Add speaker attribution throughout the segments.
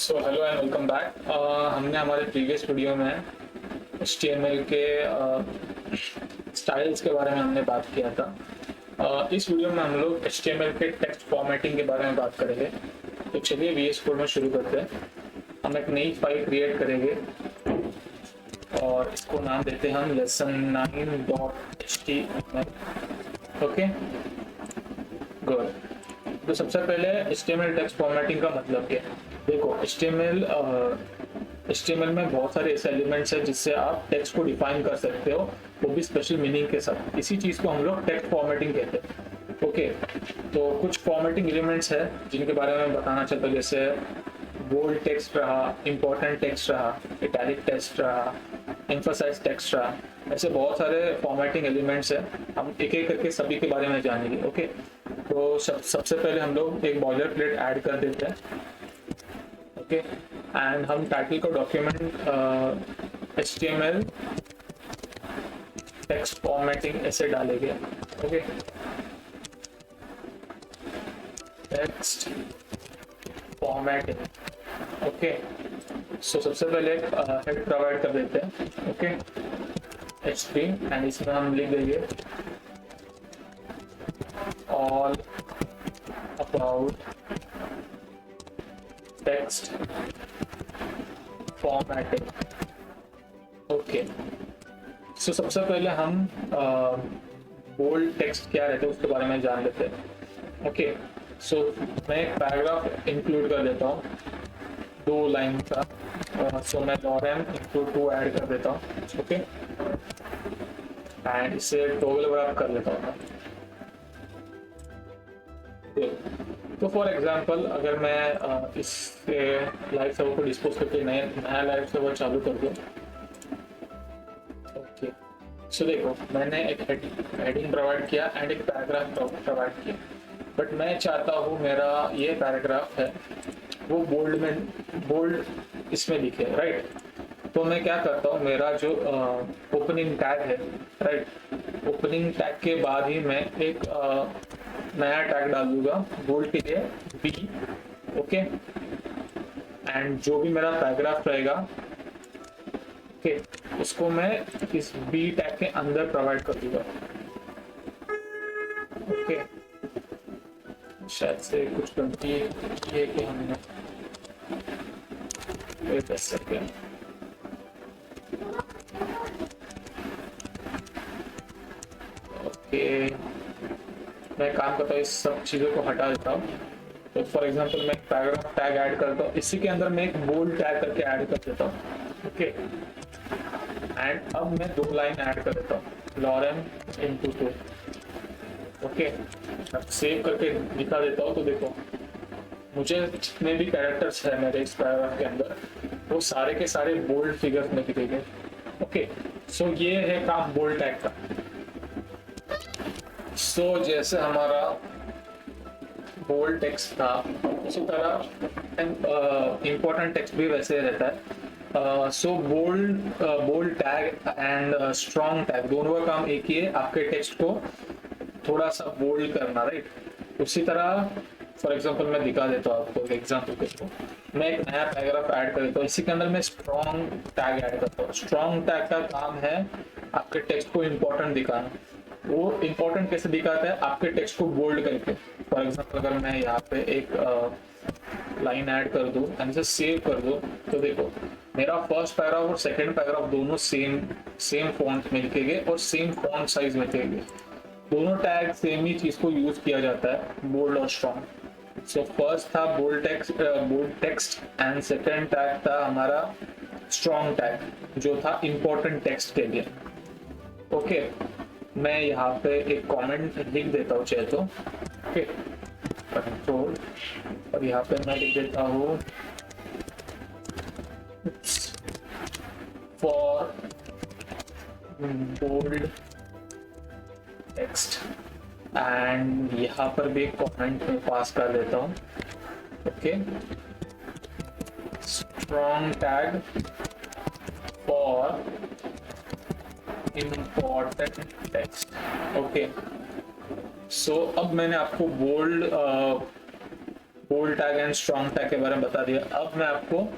Speaker 1: So hello and welcome back. हमने हमारे previous video में HTML के स्टाइल्स के बारे में हमने बात किया था। इस वीडियो में हम लोग HTML के टेक्स्ट फॉर्मेटिंग के बारे में बात करेंगे। तो चलिए VS कोड में शुरू करते हैं। हम एक नई फाइल क्रिएट करेंगे और इसको नाम देते हैं हम lesson9.html। Okay good. तो सबसे पहले HTML टेक्स्ट फॉर्मेटिंग का मतलब क्या है? देखो HTML में बहुत सारे ऐसे एलिमेंट्स हैं जिससे आप टेक्स्ट को डिफाइन कर सकते हो, वो भी स्पेशल मीनिंग के साथ। इसी चीज़ को हम लोग टेक्स्ट फॉर्मेटिंग कहते हैं। ओके, तो कुछ फॉर्मेटिंग एलिमेंट्स हैं जिनके बारे में बताना चाहता हूँ, जैसे बोल्ड टेक्स्ट रहा, इंपॉर्टेंट टेक्स्ट रहा, इटैलिक टेक्स्ट रहा, एम्फसाइज टेक्स्ट रहा। ऐसे बहुत सारे फॉर्मेटिंग एलिमेंट्स हैं, हम एक एक करके सभी के बारे में जानेंगे। ओके, तो सबसे पहले हम लोग एक बॉयलर प्लेट ऐड कर देते हैं। ओके, एंड हम टाइटल को डॉक्यूमेंट HTML टेक्स्ट फॉर्मेटिंग ऐसे डालेंगे। Okay, text formatting. Okay, so सबसे पहले एक हेड प्रोवाइड कर देते हैं। ओके, HT एंड इसमें हम लिख देंगे all about text formatting. Okay, so सबसे पहले हम बोल्ड टेक्स्ट क्या रहते हैं उसके बारे में जान लेते हैं। ओके, सो मैं एक पैराग्राफ इंक्लूड कर देता हूँ 2 लाइन का। सो मैं lorem इंक्लूड 2 ऐड कर देता हूँ। ओके, एंड इसे टॉगल रैप कर लेता हूँ। तो फॉर एग्जांपल अगर मैं इससे लाइव सर्वर को डिस्पोज करके नया लाइव सर्वर चालू कर दूँ। ओके, सो देखो मैंने एक हेडिंग प्रोवाइड किया एंड एक पैराग्राफ प्रोवाइड किया, बट मैं चाहता हूँ मेरा ये पैराग्राफ है वो बोल्ड इसमें दिखे, राइट? तो मैं क्या करता हूँ, मेरा जो ओपनिंग टैग है, राइट, ओपनिंग टैग के बाद ही मैं एक नया टैग डाल दूंगा बोल्ड के लिए B। ओके, एंड जो भी मेरा पैराग्राफ रहेगा, ओके, उसको मैं इस B टैग के अंदर प्रोवाइड कर दूंगा। ओके, शायद से कुछ गलती है कि हमने कर सकते हैं। ओके, मैं काम करता हूँ, इस सब चीज़ों को हटा देता हूँ। तो फॉर एग्जांपल मैं एक पैराग्राफ टैग ऐड करता हूँ, इसी के अंदर मैं एक बोल्ड टैग करके ऐड कर देता हूँ। ओके, एंड अब मैं 2 लाइन ऐड कर देता हूँ lorem into 2। ओके, अब सेव करके दिखा देता हूँ। तो देखो मुझे जितने भी कैरेक्टर्स है मेरे इस पैराग्राफ के अंदर, वो सारे के सारे बोल्ड फिगर्स में दिखेंगे। ओके, सो ये है काम बोल्ड टैग का। सो जैसे हमारा बोल्ड टेक्स्ट था उसी तरह इंपॉर्टेंट टेक्स्ट भी वैसे रहता है। So bold tag and strong tag दोनों का काम एक ही है, आपके टेक्स्ट को थोड़ा सा बोल्ड करना, राइट? उसी तरह फॉर एग्जांपल मैं दिखा देता हूँ आपको एक एग्जांपल के थ्रू। मैं एक नया पैराग्राफ ऐड कर देता हूँ, इसी के अंदर मैं स्ट्रॉन्ग टैग ऐड करता हूँ। स्ट्रॉन्ग टैग का काम है आपके टेक्स्ट को इम्पोर्टेंट दिखाना। वो इम्पोर्टेंट कैसे दिखाता है? आपके टेक्स्ट को बोल्ड करके। फॉर एग्जांपल अगर मैं यहाँ पे एक लाइन ऐड कर दूँ एंड इसे सेव कर दूँ, तो देखो मेरा फर्स्ट पैराग्राफ और सेकंड पैराग्राफ दोनों सेम फॉन्ट में लिखेंगे और सेम फॉन्ट साइज में लिखेंगे। दोनों टैग सेम ही चीज को यूज किया जाता है, बोल्ड और स्ट्रॉन्ग। सो फर्स्ट था bold text and second tag था हमारा स्ट्रॉन्ग टैग जो था इंपॉर्टेंट टेक्स्ट के लिए। ओके, मैं यहाँ पे एक कमेंट लिख देता हूँ चाहे तो। ओके, कंट्रोल, और यहाँ पे मैं लिख देता हूँ फॉर बोल्ड टेक्स्ट, एंड यहाँ पर भी एक कमेंट में पास कर देता हूँ। Okay, strong tag for important text. Okay, so अब मैंने आपको bold bold tag and strong tag के बारे में बता दिया। अब मैं आपको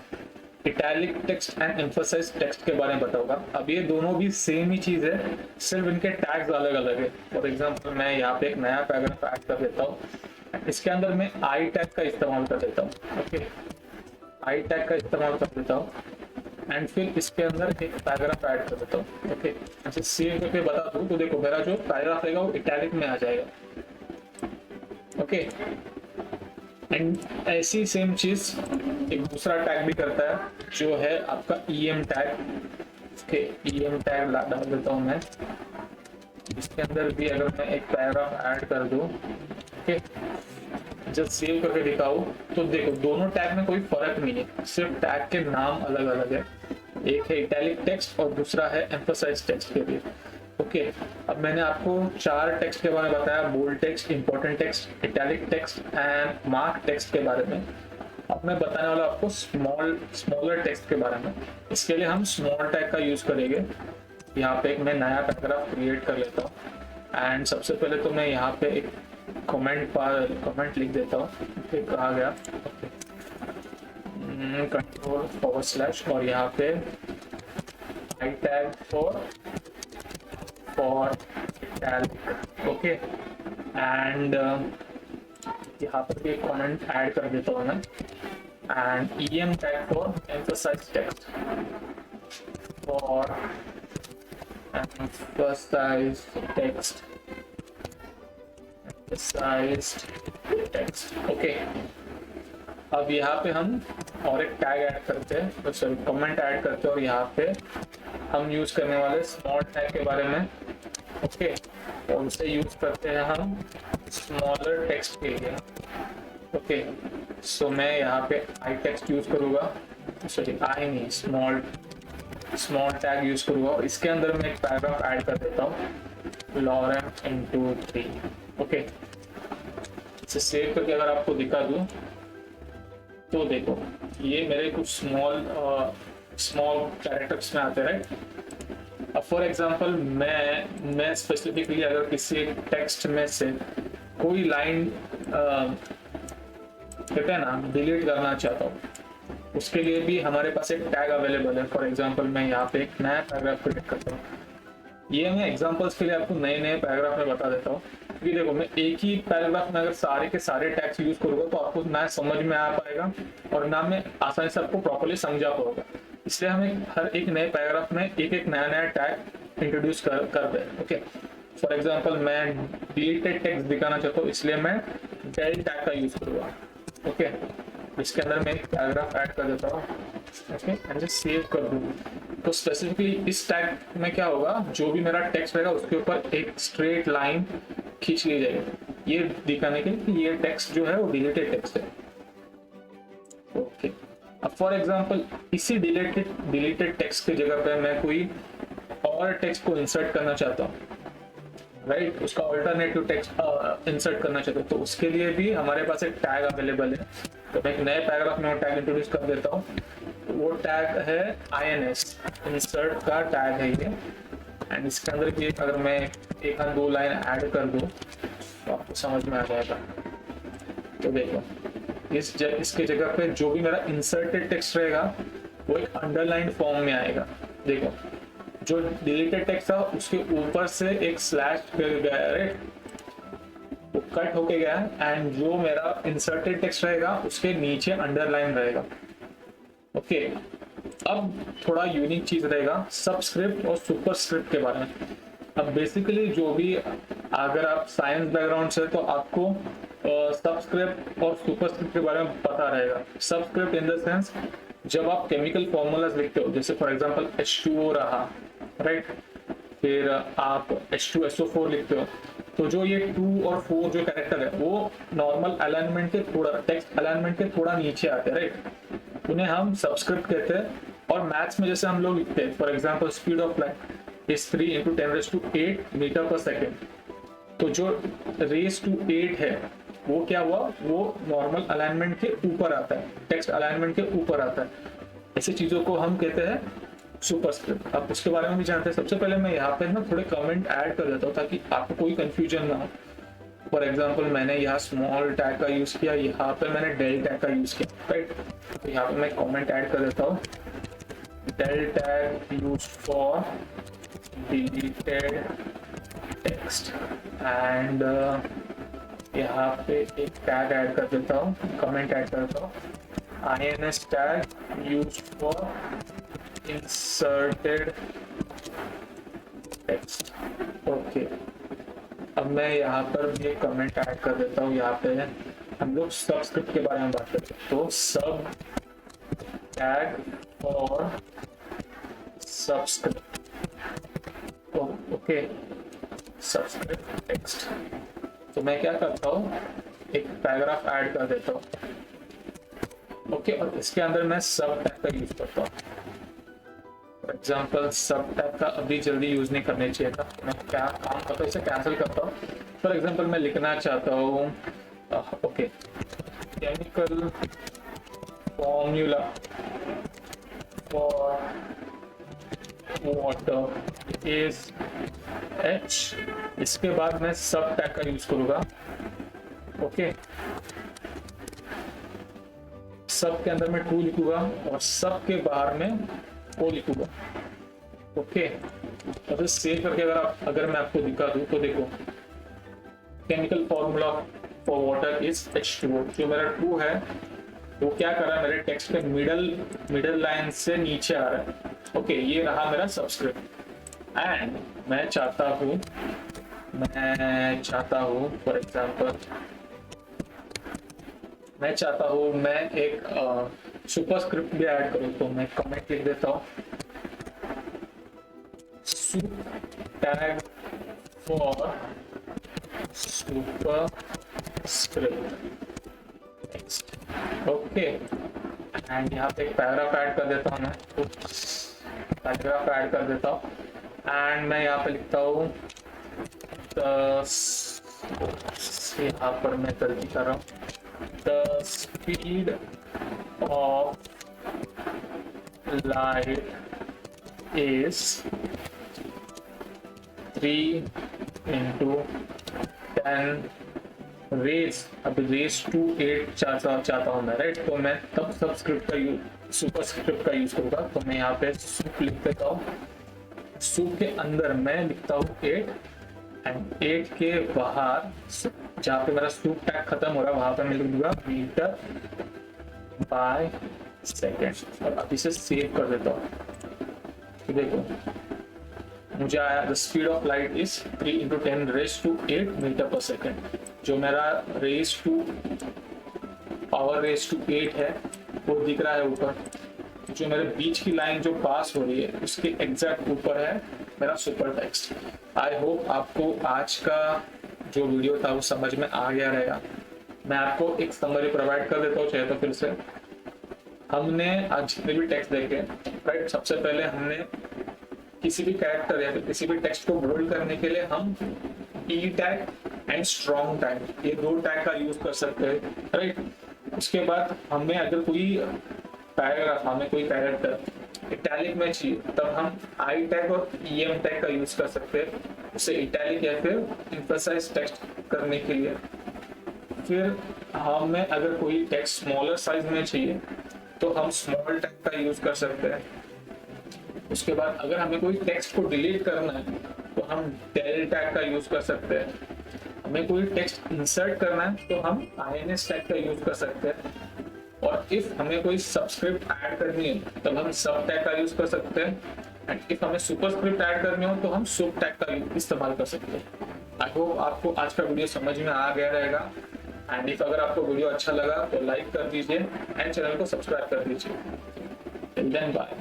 Speaker 1: italic text and emphasise text के बारे में बताऊंगा। अब ये दोनों भी सेम ही चीज है, सिर्फ इनके टैग्स अलग अलग है। फॉर एग्जांपल मैं यहाँ पे एक नया पैराग्राफ ऐड कर देता हूँ, इसके अंदर मैं आई टैग का इस्तेमाल कर देता हूँ। ओके, आई टैग का इस्तेमाल कर देता हूँ एंड फिर इसके अंदर एक पैराग्राफ ऐड कर देता हूँ। ओके, अच्छा सेव करके बता दूँ तो देखो मेरा जो पैराग्राफ रहेगा वो इटैलिक में आ जाएगा। ओके, एंड ऐसी सेम चीज एक दूसरा टैग भी करता है जो है आपका em tag. Okay, em tag डाल देता हूं मैं, इसके अंदर भी अगर मैं एक पैराग्राफ ऐड कर दूं, ओके, जब सेव करके दिखाऊं तो देखो दोनों टैग में कोई फर्क नहीं है, सिर्फ टैग के नाम अलग अलग है। एक है इटैलिक टेक्स्ट और दूसरा है एम्फसाइज टेक्स्ट के लिए। ओके, अब मैंने आपको 4 टेक्स्ट के बारे में बताया, bold text, important text, italic text and mark text के बारे में। अब मैं बताने वाला आपको स्मॉलर टेक्स्ट के बारे में। इसके लिए हम स्मॉल टैग का यूज करेंगे। यहाँ पे एक मैं नया पैराग्राफ क्रिएट कर लेता हूँ एंड सबसे पहले तो मैं यहाँ पे एक कमेंट लिख देता हूँ। कहा गया कंट्रोल/ और यहाँ पे I tag for italic। Okay, and यहाँ पर भी एक कमेंट ऐड कर देता हूँ मैं, and em tag for emphasize text, for emphasized text, okay. अब यहाँ पे हम और एक टैग ऐड करते हैं, सॉरी कमेंट ऐड करते हैं, और यहाँ पे हम यूज करने वाले स्मॉल टैग के बारे में। ओके, और उसे यूज करते हैं हम स्मॉलर टेक्स्ट के लिए। ओके, सो मैं यहाँ पे आई टेक्स्ट यूज करूँगा, सॉरी आई नहीं, स्मॉल टैग यूज करूँगा, और इसके अंदर मैं एक पैराग्राफ ऐड कर देता हूँ, लॉरेम इनटू 3। ओके, इसे सेव करके अगर आपको दिखा दूँ तो देखो ये मेरे कुछ स्मॉल कैरेक्टर्स में आते हैं, राइट। अब फॉर एग्जांपल मैं स्पेसिफिकली अगर किसी टेक्स्ट में से कोई लाइन कहते हैं ना डिलीट करना चाहता हूँ, उसके लिए भी हमारे पास एक टैग अवेलेबल है। फॉर एग्जांपल मैं यहाँ पे एक नया पैराग्राफ क्रिएट करता हूँ। ये मैं एग्जांपल्स के लिए आपको नए नए पैराग्राफ में बता देता हूँ, क्योंकि देखो मैं एक ही पैराग्राफ में अगर सारे के सारे टैग्स यूज करूंगा तो आपको ना समझ में आ पाएगा और ना मैं आसानी से आपको प्रॉपर्ली समझा पाऊंगा। इसलिए हमें हर एक नए पैराग्राफ में एक एक नया नया टैग इंट्रोड्यूस कर दे। ओके, फॉर एग्जांपल मैं डिलीटेड टेक्स्ट दिखाना चाहता हूँ, इसलिए मैं del टैग का यूज करूंगा। ओके, इसके अंदर मैं एक पैराग्राफ ऐड कर देता हूँ। ओके, एंड जस्ट सेव कर दूँ तो स्पेसिफिकली इस टैग में क्या होगा, जो भी मेरा टेक्स्ट रहेगा उसके ऊपर एक स्ट्रेट लाइन खींच ली जाएगी, ये दिखाने के लिए कि ये टेक्स्ट जो है वो डिलीटेड टेक्स्ट है। ओके, अब फॉर एग्जांपल इसी डिलीटेड टेक्स्ट की जगह पे मैं कोई और टेक्स्ट को इंसर्ट करना चाहता हूँ, राइट, उसका ऑल्टरनेटिव टेक्स्ट इंसर्ट करना चाहते हैं, तो उसके लिए भी हमारे पास एक टैग अवेलेबल है। तो मैं एक नए पैराग्राफ में वो टैग इंट्रोड्यूस कर देता हूँ, वो टैग है ins, इंसर्ट का टैग है ये, एंड इसके अंदर भी अगर मैं एक या दो लाइन ऐड कर दूँ तो आपको समझ में आ जाएगा। तो देखो इसके जगह पे जो भी मेरा इंसर्टेड टेक्स्ट रहेगा वो एक अंडरलाइन फॉर्म में आएगा। देखो जो डिलीटेड टेक्स्ट था उसके ऊपर से एक स्लैश गया है, वो कट होके गया है, एंड जो मेरा इंसर्टेड टेक्स्ट रहेगा उसके नीचे अंडरलाइन रहेगा। ओके, अब थोड़ा यूनिक चीज रहेगा सबस्क्रिप्ट और सुपरस्क्रिप्ट के बारे में। अब बेसिकली जो भी अगर आप साइंस बैकग्राउंड से तो आपको सबस्क्रिप्ट और सुपरस्क्रिप्ट के बारे में पता रहेगा। सबस्क्रिप्ट इन द सेंस जब आप केमिकल फॉर्मूलाज लिखते हो, जैसे फॉर एग्जांपल H2O रहा, राइट, फिर आप H2SO4 लिखते हो, तो जो ये 2 और 4 जो कैरेक्टर है वो नॉर्मल अलाइनमेंट के थोड़ा टेक्स्ट अलाइनमेंट के थोड़ा नीचे आते हैं, राइट, उन्हें हम सबस्क्रिप्ट कहते हैं। और मैथ्स में जैसे हम लोग लिखते हैं for example speed of light is 3 × 10⁸ meter per second, तो जो रेस टू 8 है वो क्या हुआ, वो नॉर्मल अलाइनमेंट के ऊपर आता है, टेक्स्ट अलाइनमेंट के ऊपर आता है। ऐसी चीजों को हम कहते हैं सुपरस्क्रिप्ट। आप उसके बारे में भी जानते हैं। सबसे पहले मैं यहाँ पे ना थोड़े कमेंट ऐड कर देता हूँ ताकि आपको कोई कंफ्यूजन ना हो। फॉर एग्जाम्पल मैंने यहाँ स्मॉल टैग का यूज किया, यहाँ पे मैंने डेल टैग का यूज किया, राइट। तो यहाँ पे मैं कमेंट ऐड कर देता हूँ, del tag use for deleted text, and यहाँ पे एक टैग ऐड कर देता हूँ, कमेंट ऐड कर देता हूँ, INS tag use for inserted text. Okay, अब मैं यहाँ पर भी एक कमेंट ऐड कर देता हूँ। यहाँ पे हम लोग सबस्क्रिप्ट के बारे में बात करते हैं, तो सब tag for subscript, okay, subscript text. तो मैं क्या करता हूँ, एक पैराग्राफ ऐड कर देता हूँ, ओके, और इसके अंदर मैं सब टैग का यूज करता हूँ। फॉर एग्जाम्पल सब टैग का अभी जल्दी यूज नहीं करने चाहिए था, मैं क्या काम करता हूँ, इसे कैंसिल करता हूँ। फॉर एग्जाम्पल मैं लिखना चाहता हूँ, okay, chemical formula for water is H, इसके बाद मैं सब टैग का यूज करूंगा, ओके। सब के अंदर मैं टू लिखूंगा और सब के बाहर में ओ लिखूंगा, ओके। और फिर सेव करके अगर मैं आपको दिखा दूं तो देखो, chemical formula for water is H2O, जो मेरा टू है वो क्या कर रहा है, मेरे टेक्स्ट के मिडल लाइन से नीचे आ रहा है, ओके। ये रहा मेरा सबस्क्रिप्ट, एंड मैं चाहता हूँ फॉर एग्जाम्पल मैं चाहता हूँ मैं एक सुपरस्क्रिप्ट भी ऐड करूँ, तो मैं कमेंट लिख देता हूँ, sup tag for superscript text, okay. And यहाँ पे एक पैराग्राफ ऐड कर देता हूँ, मैं पैराग्राफ ऐड कर देता हूँ, एंड मैं यहाँ पे लिखता हूँ, यहाँ पर मैं गलती कर रहा हूँ, the speed of light is 3 into 10 raise, अब रेज टू 8 चाहता हूँ मैं, राइट। तो मैं तब सबस्क्रिप्ट का सुपर स्क्रिप्ट का यूज करूंगा, तो मैं यहाँ पे सूप लिख देता हूँ, सूप के अंदर मैं लिखता हूँ 8, एंड 8 के बाहर जहाँ पे मेरा सूप टैग खत्म हो रहा है वहां पे मैं लिख दूंगा मीटर बाय सेकेंड, और अब इसे सेव कर देता हूँ। तो देखो मुझे आया, the speed of light is 3 into 10 raised to 8 meter per second, जो मेरा raise to power raise to 8 है वो दिख रहा है ऊपर, जो मेरे बीच की लाइन जो पास हो रही है उसके एग्जैक्ट ऊपर है मेरा सुपर टेक्स्ट। आई होप आपको आज का जो वीडियो था वो समझ में आ गया रहेगा। मैं आपको एक समरी प्रोवाइड कर देता हूँ चाहे तो फिर से। हमने आज जितने भी टेक्स्ट देखे, राइट, सबसे पहले हमने किसी भी कैरेक्टर या फिर किसी भी टेक्स्ट को बोल्ड करने के लिए हम ई टैग एंड स्ट्रॉन्ग टैग, ये दो टैग का यूज कर सकते हैं, राइट। उसके बाद हमें अगर कोई पैराग्राफ, हमें कोई कैरेक्टर इटैलिक में चाहिए तब हम आई टैग और EM टैग का यूज कर सकते हैं, उसे इटैलिक या फिर एम्फसाइज टेक्स्ट करने के लिए। फिर हमें अगर कोई टेक्स्ट स्मॉलर साइज में चाहिए तो हम स्मॉल टैग का यूज कर सकते हैं। उसके बाद अगर हमें कोई टेक्स्ट को डिलीट करना है तो हम डेल टैग का यूज कर सकते हैं। हमें कोई टेक्स्ट इंसर्ट करना है तो हम INS टैग का यूज कर सकते हैं। और इफ हमें कोई सबस्क्रिप्ट ऐड करनी है तब हम सब टैग का यूज कर सकते हैं, एंड इफ हमें सुपरस्क्रिप्ट ऐड करनी हो तो हम सुप टैग का इस्तेमाल कर सकते हैं। आई होप आपको आज का वीडियो समझ में आ गया रहेगा, एंड इफ अगर आपको वीडियो अच्छा लगा तो लाइक कर दीजिए एंड चैनल को सब्सक्राइब कर दीजिए। Till then bye.